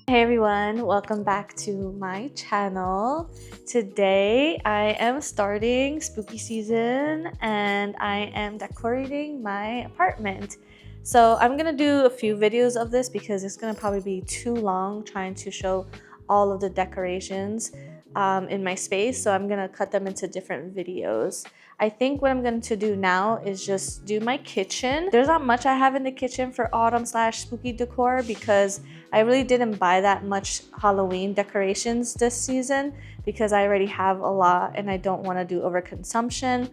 Hey everyone, welcome back to my channel. Today I am starting spooky season and I am decorating my apartment. So I'm gonna do a few videos of this because it's gonna probably be too long trying to show all of the decorations in my space. So I'm gonna cut them into different videos. I think what I'm going to do now is just do my kitchen. There's not much I have in the kitchen for autumn slash spooky decor because I really didn't buy that much Halloween decorations this season because I already have a lot and I don't want to do overconsumption.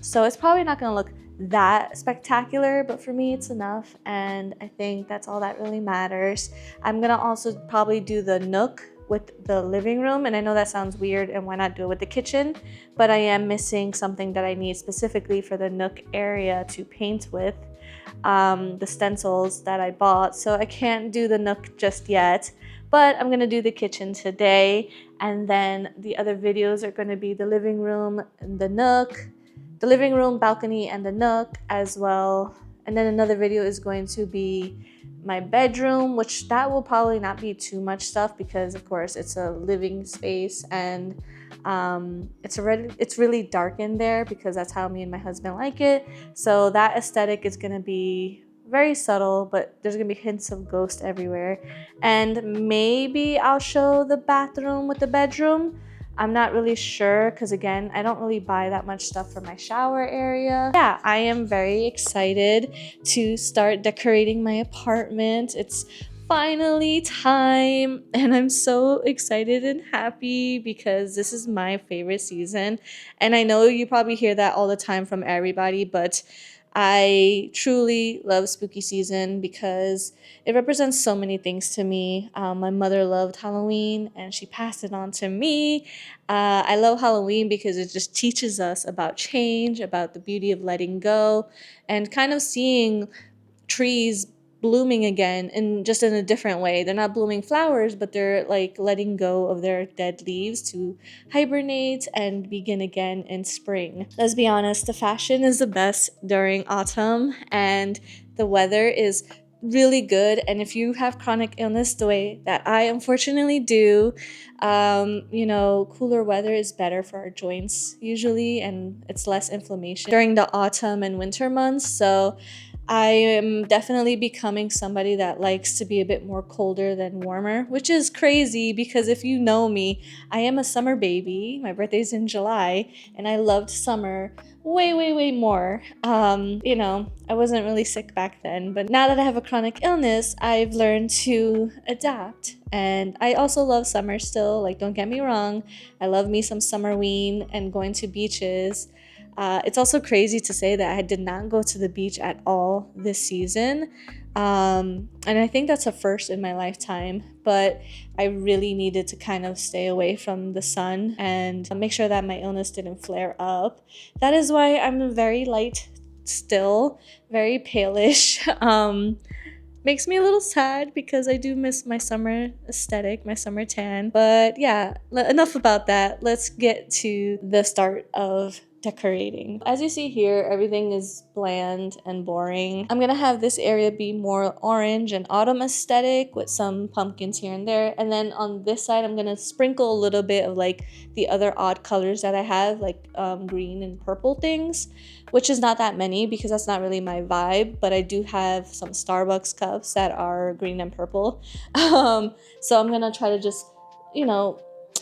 So it's probably not going to look that spectacular, but for me it's enough, and I think that's all that really matters. I'm gonna also probably do the nook with the living room, and I know that sounds weird and why not do it with the kitchen, but I am missing something that I need specifically for the nook area to paint with, the stencils that I bought, so I can't do the nook just yet, but I'm gonna do the kitchen today, and then the other videos are gonna be the living room and the nook, the living room, balcony, and the nook as well. And then another video is going to be my bedroom, which that will probably not be too much stuff because of course it's a living space, and it's really dark in there because that's how me and my husband like it. So that aesthetic is going to be very subtle, but there's gonna be hints of ghost everywhere. And maybe I'll show the bathroom with the bedroom. I'm not really sure because again, I don't really buy that much stuff for my shower area. Yeah, I am very excited to start decorating my apartment. It's finally time, and I'm so excited and happy because this is my favorite season. And I know you probably hear that all the time from everybody, but I truly love spooky season because it represents so many things to me. My mother loved Halloween and she passed it on to me. I love Halloween because it just teaches us about change, about the beauty of letting go, and kind of seeing trees blooming again and just in a different way. They're not blooming flowers, but they're like letting go of their dead leaves to hibernate and begin again in spring. Let's be honest, the fashion is the best during autumn and the weather is really good. And if you have chronic illness the way that I unfortunately do, cooler weather is better for our joints usually, and it's less inflammation during the autumn and winter months. So I am definitely becoming somebody that likes to be a bit more colder than warmer, which is crazy because if you know me, I am a summer baby. My birthday's in July and I loved summer way, way, way more. I wasn't really sick back then, but now that I have a chronic illness, I've learned to adapt. And I also love summer still, like, don't get me wrong. I love me some summerween and going to beaches. It's also crazy to say that I did not go to the beach at all this season. And I think that's a first in my lifetime, but I really needed to kind of stay away from the sun and make sure that my illness didn't flare up. That is why I'm very light still, very palish. Makes me a little sad because I do miss my summer aesthetic, my summer tan. But yeah, enough about that. Let's get to the start of decorating. As you see here, everything is bland and boring. I'm gonna have this area be more orange and autumn aesthetic with some pumpkins here and there. And then on this side, I'm gonna sprinkle a little bit of like the other odd colors that I have, like green and purple things, which is not that many because that's not really my vibe, but I do have some Starbucks cups that are green and purple. So I'm gonna try to just,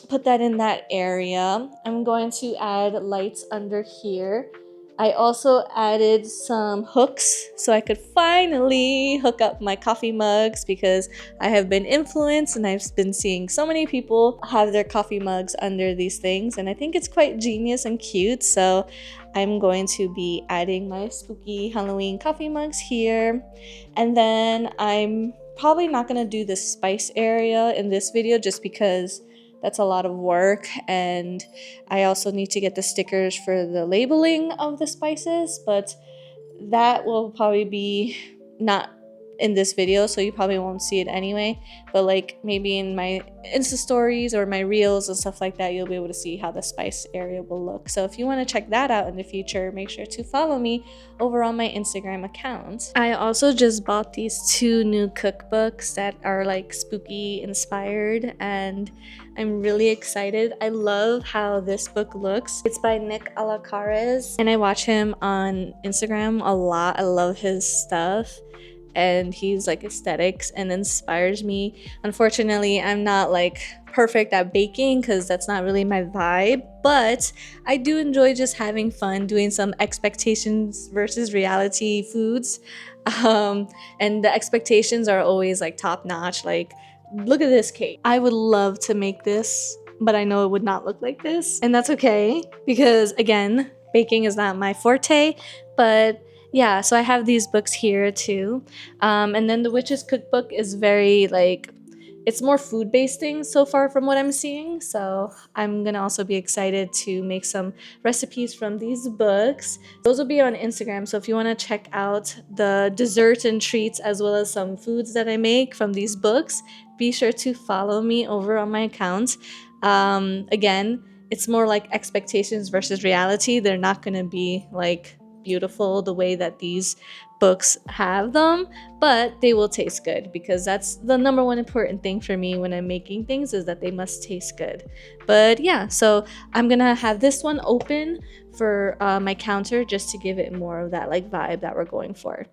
put that in that area. I'm going to add lights under here. I also added some hooks so I could finally hook up my coffee mugs because I have been influenced and I've been seeing so many people have their coffee mugs under these things, and I think it's quite genius and cute. So I'm going to be adding my spooky Halloween coffee mugs here. And then I'm probably not going to do the spice area in this video just because that's a lot of work, and I also need to get the stickers for the labeling of the spices, but that will probably be not in this video, so you probably won't see it anyway, but like maybe in my Insta stories or my reels and stuff like that, you'll be able to see how the spice area will look. So if you want to check that out in the future, make sure to follow me over on my Instagram account. I also just bought these 2 new cookbooks that are like spooky inspired, and I'm really excited. I love how this book looks. It's by Nick Alacares, and I watch him on Instagram a lot. I love his stuff, and he's like aesthetics and inspires me. Unfortunately, I'm not like perfect at baking because that's not really my vibe, but I do enjoy just having fun doing some expectations versus reality foods. And the expectations are always like top notch. Like, look at this cake. I would love to make this, but I know it would not look like this, and that's okay because again, baking is not my forte. But yeah, so I have these books here too. And then the Witch's Cookbook is very like, it's more food-based things so far from what I'm seeing. So I'm gonna also be excited to make some recipes from these books. Those will be on Instagram. So if you wanna check out the desserts and treats as well as some foods that I make from these books, be sure to follow me over on my account. Again, it's more like expectations versus reality. They're not gonna be like beautiful the way that these books have them, but they will taste good because that's the number one important thing for me when I'm making things, is that they must taste good. But yeah, so I'm gonna have this one open for my counter just to give it more of that like vibe that we're going for.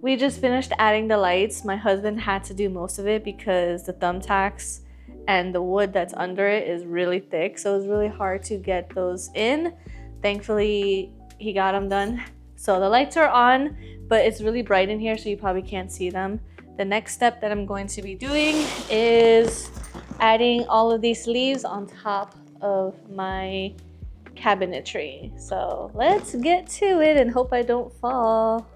We just finished adding the lights. My husband had to do most of it because the thumbtacks and the wood that's under it is really thick, so it was really hard to get those in. Thankfully, he got them done. So the lights are on, but it's really bright in here, so you probably can't see them. The next step that I'm going to be doing is adding all of these leaves on top of my cabinetry. So let's get to it and hope I don't fall.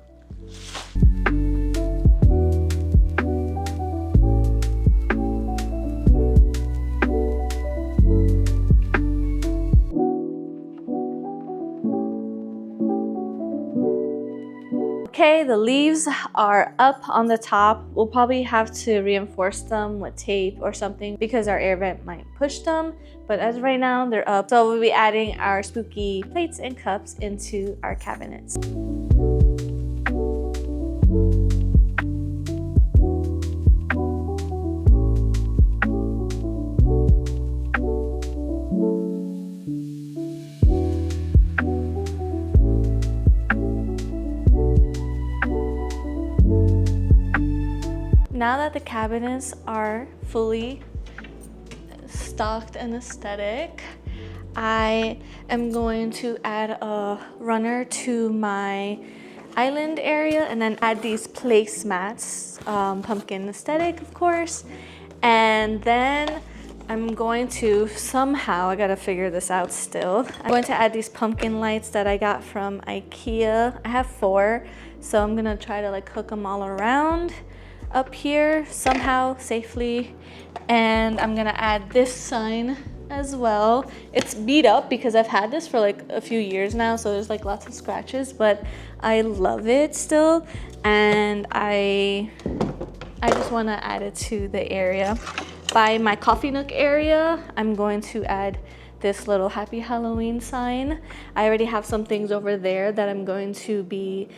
Okay, the leaves are up on the top. We'll probably have to reinforce them with tape or something because our air vent might push them. But as of right now, they're up. So we'll be adding our spooky plates and cups into our cabinets. Now that the cabinets are fully stocked and aesthetic, I am going to add a runner to my island area and then add these placemats, pumpkin aesthetic of course. And then I'm going to somehow, I gotta figure this out still. I'm going to add these pumpkin lights that I got from IKEA. I have 4, so I'm gonna try to like hook them all around up here somehow safely. And I'm gonna add this sign as well. It's beat up because I've had this for like a few years now, so there's like lots of scratches, but I love it still, and I just want to add it to the area. By my coffee nook area, I'm going to add this little happy Halloween sign. I already have some things over there that I'm going to be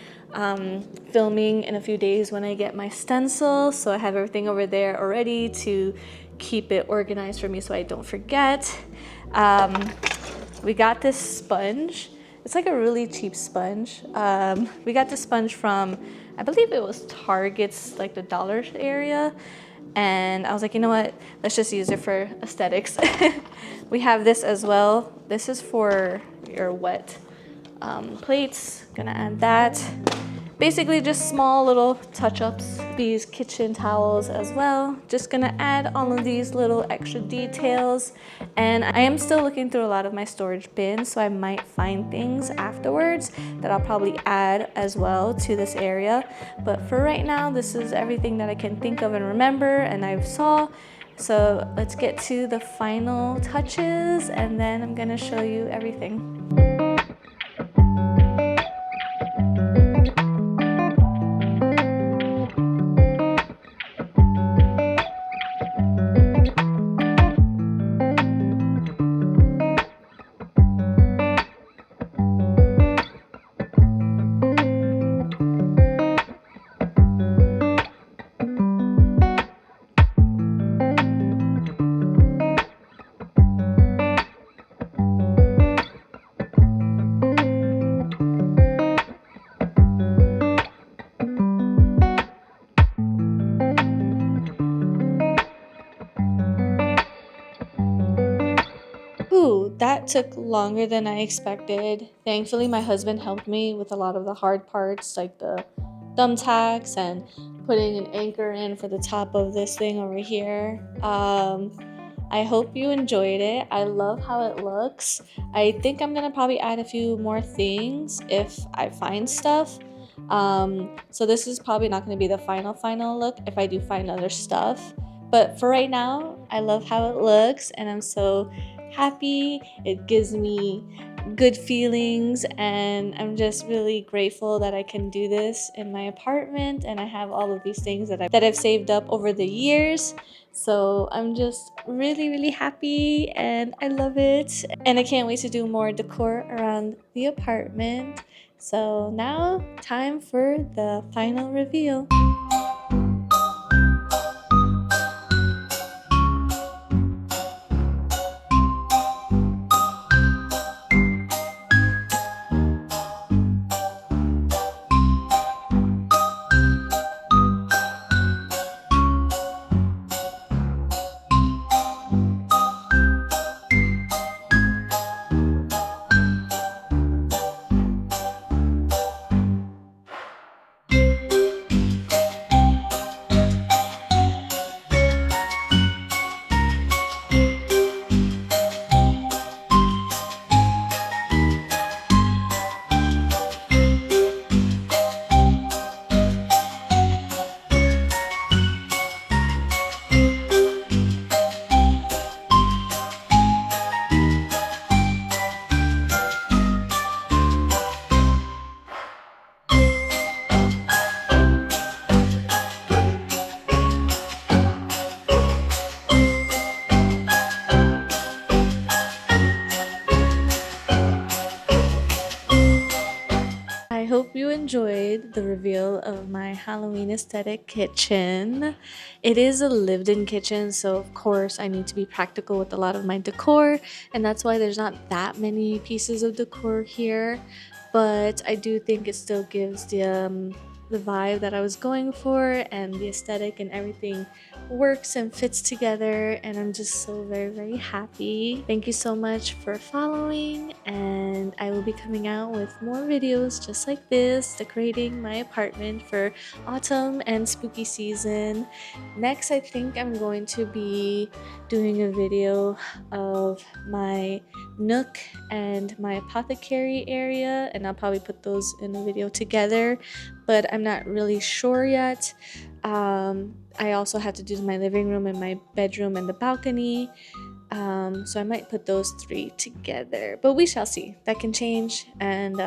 filming in a few days when I get my stencil, so I have everything over there already to keep it organized for me so I don't forget. We got this sponge. It's like a really cheap sponge. We got this sponge from, I believe it was Target's, like the dollar area. And I was like, you know what? Let's just use it for aesthetics. We have this as well. This is for your wet plates. Gonna add that. Basically just small little touch-ups. These kitchen towels as well. Just gonna add all of these little extra details. And I am still looking through a lot of my storage bins, so I might find things afterwards that I'll probably add as well to this area. But for right now, this is everything that I can think of and remember and I saw. So let's get to the final touches and then I'm gonna show you everything. Ooh, that took longer than I expected. Thankfully, my husband helped me with a lot of the hard parts, like the thumbtacks and putting an anchor in for the top of this thing over here. I hope you enjoyed it. I love how it looks. I think I'm gonna probably add a few more things if I find stuff. So this is probably not gonna be the final look if I do find other stuff. But for right now, I love how it looks and I'm so happy. It gives me good feelings and I'm just really grateful that I can do this in my apartment and I have all of these things that I've saved up over the years. So I'm just really happy and I love it and I can't wait to do more decor around the apartment. So now time for the final reveal. I hope you enjoyed the reveal of my Halloween aesthetic kitchen. It is a lived-in kitchen, so of course I need to be practical with a lot of my decor, and that's why there's not that many pieces of decor here. But I do think it still gives the vibe that I was going for, and the aesthetic and everything works and fits together, and I'm just so very happy. Thank you so much for following, and I will be coming out with more videos just like this, decorating my apartment for autumn and spooky season. Next, I think I'm going to be doing a video of my nook and my apothecary area, and I'll probably put those in a video together, but I'm not really sure yet. I also have to do my living room and my bedroom and the balcony, so I might put those three together, but we shall see. That can change, and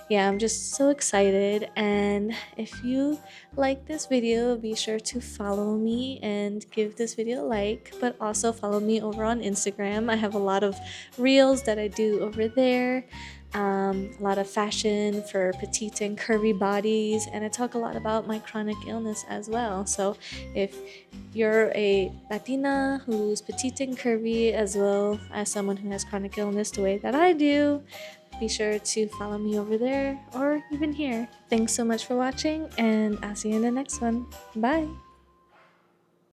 yeah, I'm just so excited. And if you like this video, be sure to follow me and give this video a like, but also follow me over on Instagram. I have a lot of reels that I do over there. A lot of fashion for petite and curvy bodies, and I talk a lot about my chronic illness as well. So if you're a Latina who's petite and curvy as well as someone who has chronic illness the way that I do, be sure to follow me over there or even here. Thanks so much for watching, and I'll see you in the next one. Bye!